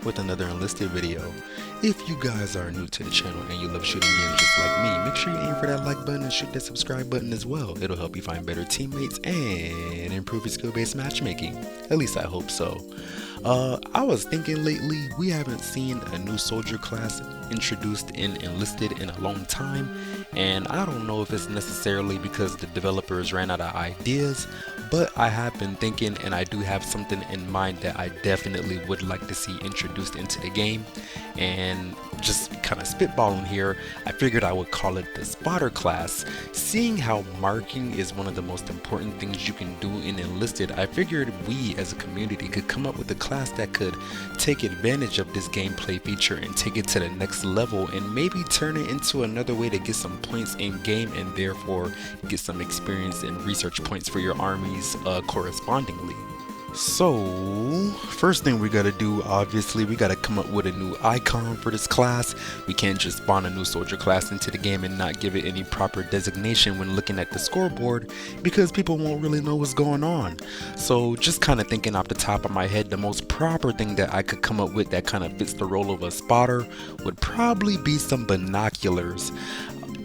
with another Enlisted video. If you guys are new to the channel and you love shooting games just like me, make sure you aim for that like button and shoot that subscribe button as well. It'll help you find better teammates and improve your skill-based matchmaking. At least I hope so. I was thinking lately, we haven't seen a new soldier class introduced in Enlisted in a long time, and I don't know if it's necessarily because the developers ran out of ideas, but I have been thinking and I do have something in mind that I definitely would like to see introduced into the game. And just kind of spitballing here, I figured I would call it the spotter class. Seeing how marking is one of the most important things you can do in Enlisted, I figured we as a community could come up with a class that could take advantage of this gameplay feature and take it to the next level and maybe turn it into another way to get some points in game and therefore get some experience and research points for your armies correspondingly. So, first thing we gotta do, obviously, we gotta come up with a new icon for this class. We can't just spawn a new soldier class into the game and not give it any proper designation when looking at the scoreboard, because people won't really know what's going on. So, just kind of thinking off the top of my head, the most proper thing that I could come up with that kind of fits the role of a spotter would probably be some binoculars.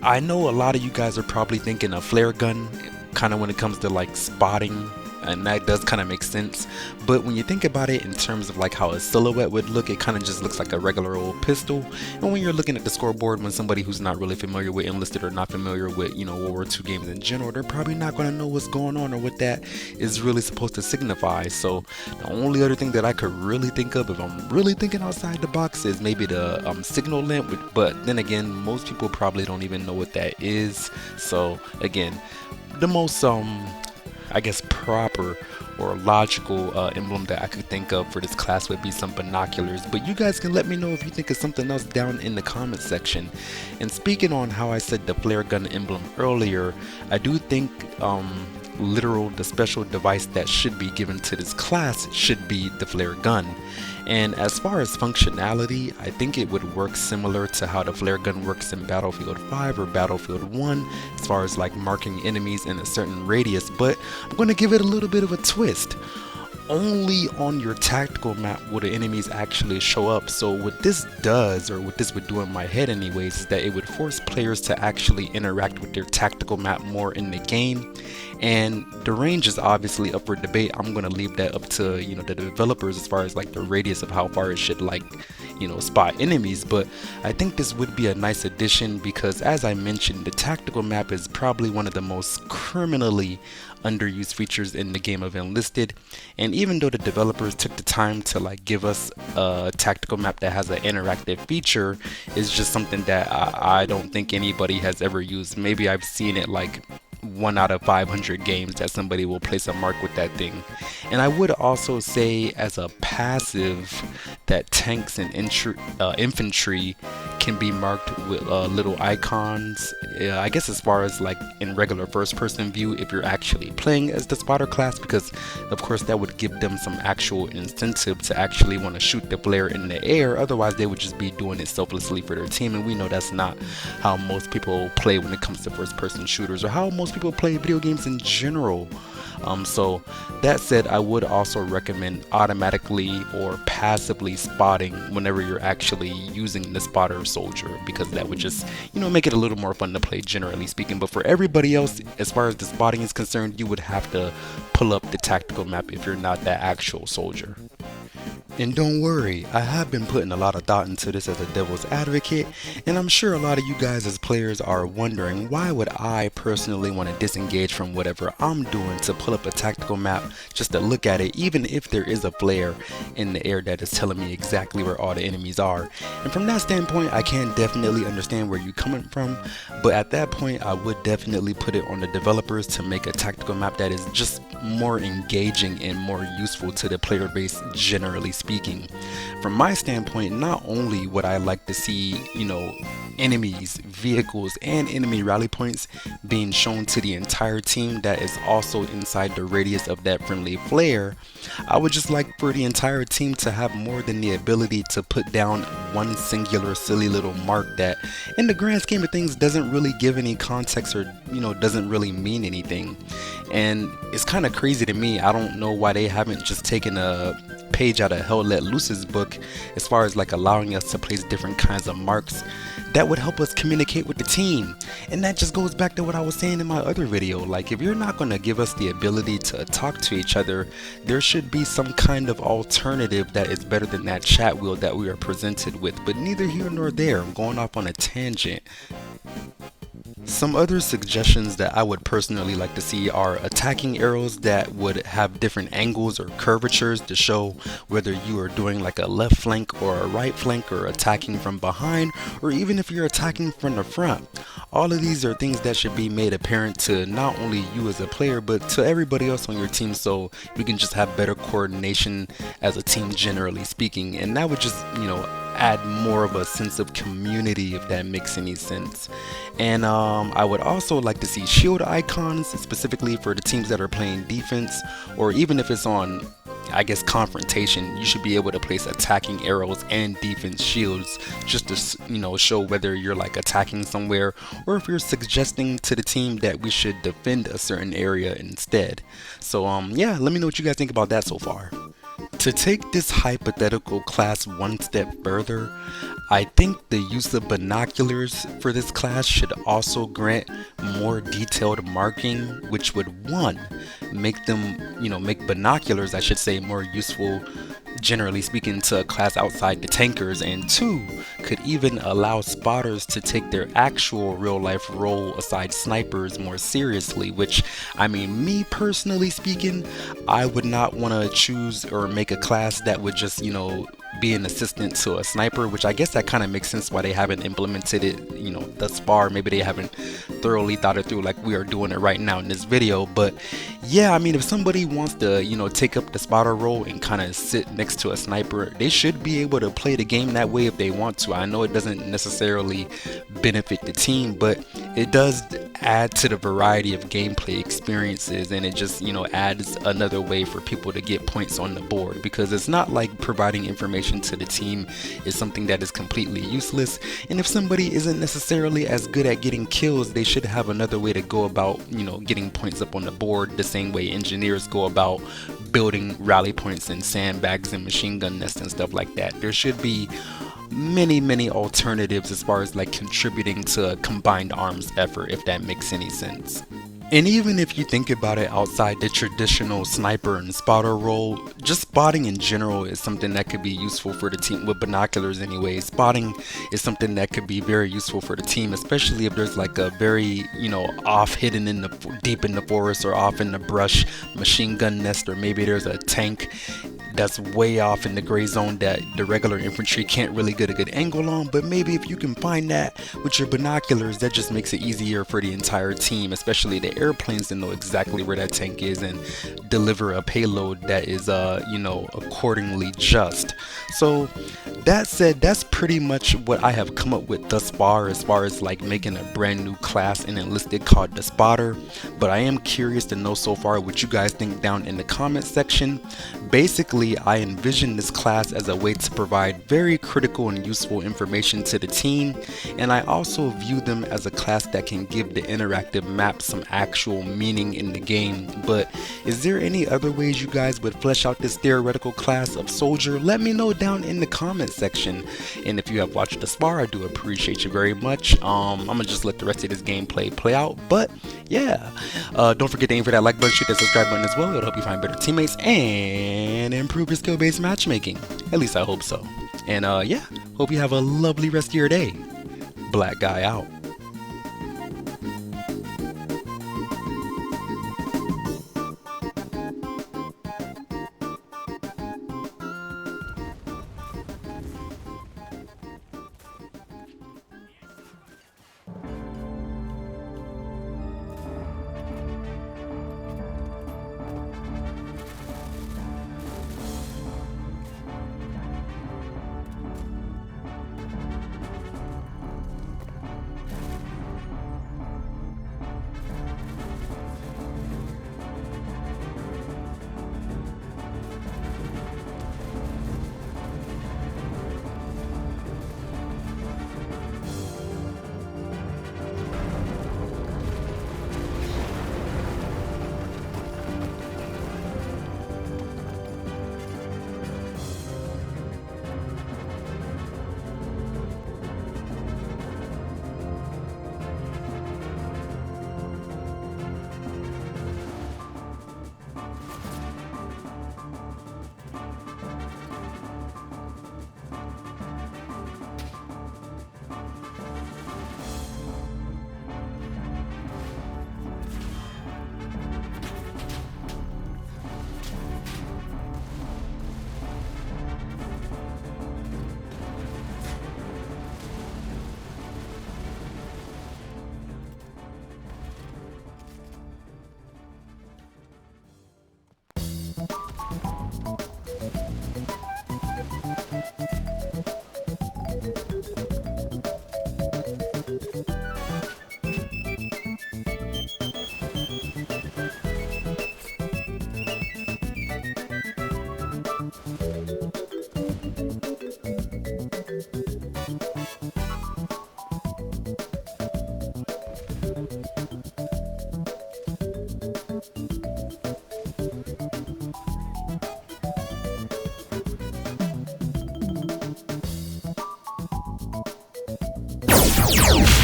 I know a lot of you guys are probably thinking a flare gun, kind of when it comes to like spotting, and that does kind of make sense, but when you think about it in terms of like how a silhouette would look, it kind of just looks like a regular old pistol. And when you're looking at the scoreboard, when somebody who's not really familiar with Enlisted or not familiar with, World War II games in general, they're probably not going to know what's going on or what that is really supposed to signify. So the only other thing that I could really think of, if I'm really thinking outside the box, is maybe the signal lamp, but then again, most people probably don't even know what that is. So again, the most I guess proper or logical emblem that I could think of for this class would be some binoculars, but you guys can let me know if you think of something else down in the comment section. And speaking on how I said the flare gun emblem earlier, I do think the special device that should be given to this class should be the flare gun. And as far as functionality, I think it would work similar to how the flare gun works in Battlefield 5 or Battlefield 1 as far as like marking enemies in a certain radius, but I'm going to give it a little bit of a twist. Only on your tactical map will the enemies actually show up. So what this does, or what this would do in my head anyways, is that it would force players to actually interact with their tactical map more in the game. And the range is obviously up for debate. I'm going to leave that up to the developers as far as like the radius of how far it should spot enemies, but I think this would be a nice addition because, as I mentioned, the tactical map is probably one of the most criminally underused features in the game of Enlisted. And even though the developers took the time to give us a tactical map that has an interactive feature, it's just something that I don't think anybody has ever used. Maybe I've seen it like 1 out of 500 games that somebody will place a mark with that thing. And I would also say, as a passive, that tanks and infantry can be marked with little icons. I guess as far as like in regular first person view, if you're actually playing as the spotter class, because of course that would give them some actual incentive to actually want to shoot the flare in the air. Otherwise they would just be doing it selflessly for their team, and we know that's not how most people play when it comes to first person shooters, or how most people play video games in general. So that said, I would also recommend automatically or passively spotting whenever you're actually using the spotter soldier, because that would just make it a little more fun to play, generally speaking. But for everybody else, as far as the spotting is concerned, you would have to pull up the tactical map if you're not that actual soldier. And don't worry, I have been putting a lot of thought into this as a devil's advocate, and I'm sure a lot of you guys as players are wondering, why would I personally want to disengage from whatever I'm doing to pull up a tactical map just to look at it, even if there is a flare in the air that is telling me exactly where all the enemies are? And from that standpoint, I can definitely understand where you're coming from, but at that point I would definitely put it on the developers to make a tactical map that is just more engaging and more useful to the player base, generally speaking. From my standpoint, not only would I like to see, enemies, vehicles, and enemy rally points being shown to the entire team that is also inside the radius of that friendly flare, I would just like for the entire team to have more than the ability to put down one singular silly little mark that in the grand scheme of things doesn't really give any context, or doesn't really mean anything. And it's kind of crazy to me. I don't know why they haven't just taken a page out of Hell Let Loose's book, as far as like allowing us to place different kinds of marks that would help us communicate with the team. And that just goes back to what I was saying in my other video. Like, if you're not going to give us the ability to talk to each other, there should be some kind of alternative that is better than that chat wheel that we are presented with. But neither here nor there. I'm going off on a tangent. Some other suggestions that I would personally like to see are attacking arrows that would have different angles or curvatures to show whether you are doing like a left flank or a right flank, or attacking from behind, or even if you're attacking from the front. All of these are things that should be made apparent to not only you as a player, but to everybody else on your team, so you can just have better coordination as a team, generally speaking. And that would just, add more of a sense of community, if that makes any sense. And I would also like to see shield icons, specifically for the teams that are playing defense, or even if it's on, I guess, confrontation. You should be able to place attacking arrows and defense shields, just to show whether you're like attacking somewhere, or if you're suggesting to the team that we should defend a certain area instead. So yeah, let me know what you guys think about that so far. To take this hypothetical class one step further, I think the use of binoculars for this class should also grant more detailed marking, which would, one, make them, make binoculars, I should say, more useful, generally speaking, to a class outside the tankers, and two, could even allow spotters to take their actual real life role aside snipers more seriously, which, I mean, me personally speaking, I would not want to choose or make a class that would just, be an assistant to a sniper, which I guess that kind of makes sense why they haven't implemented it, thus far. Maybe they haven't thoroughly thought it through like we are doing it right now in this video. But yeah, I mean, if somebody wants to, take up the spotter role and kind of sit next to a sniper, they should be able to play the game that way if they want to. I know it doesn't necessarily benefit the team, but it does add to the variety of gameplay experiences, and it just, adds another way for people to get points on the board, because it's not like providing information to the team is something that is completely useless. And if somebody isn't necessarily as good at getting kills, they should have another way to go about, getting points up on the board, the same way engineers go about building rally points and sandbags and machine gun nests and stuff like that. There should be many alternatives as far as like contributing to a combined arms effort, if that makes any sense. And even if you think about it outside the traditional sniper and spotter role, just spotting in general is something that could be useful for the team, with binoculars anyway. Spotting is something that could be very useful for the team, especially if there's like a very, off hidden in the deep in the forest or off in the brush machine gun nest, or maybe there's a tank that's way off in the gray zone that the regular infantry can't really get a good angle on. But maybe if you can find that with your binoculars, that just makes it easier for the entire team, especially the airplanes, to know exactly where that tank is and deliver a payload that is accordingly just. So that said, that's pretty much what I have come up with thus far as like making a brand new class in Enlisted called the Spotter. But I am curious to know so far what you guys think down in the comment section. Basically, I envision this class as a way to provide very critical and useful information to the team, and I also view them as a class that can give the interactive map some actual meaning in the game. But is there any other ways you guys would flesh out this theoretical class of soldier? Let me know down in the comment section. And if you have watched this far, I do appreciate you very much. I'm gonna just let the rest of this gameplay play out, but yeah, don't forget to aim for that like button, shoot that subscribe button as well. It'll help you find better teammates and improve your skill-based matchmaking. At least I hope so. And yeah, hope you have a lovely rest of your day. Black guy out.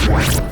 Enlisted.